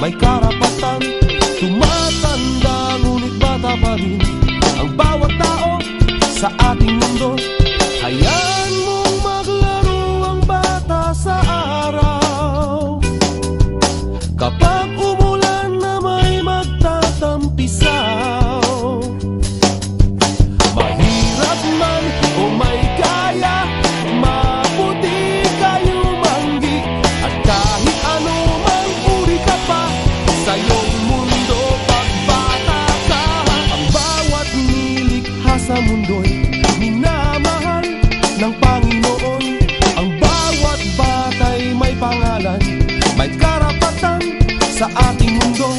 may karapatan. Tumatanda ngunit bata pa rin ang bawat tao sa ating mundo. Hayaan mong maglaro ang bata sa araw. Kapag umulan na may magtatampisaw, mahirap man o may kaya, maputi kayo manggi. At kahit ano mang uri ka pa sa iyong mundo, pagbata ka. Ang bawat nilikha sa mundo'y minamahal ng Panginoon. Ang bawat bata'y may pangalan, may karapatan sa ating mundo.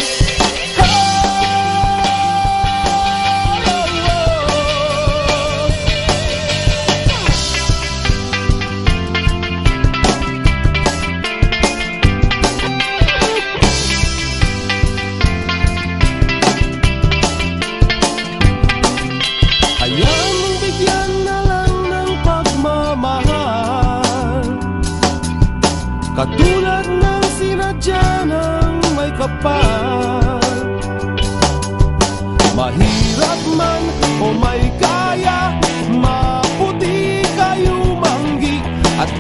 Hayaan mong bigyan na lang ng pagmamahal, katulad ng sinadya ng may kapal. Mahirap man o may kaya, maputi kayo manggi. At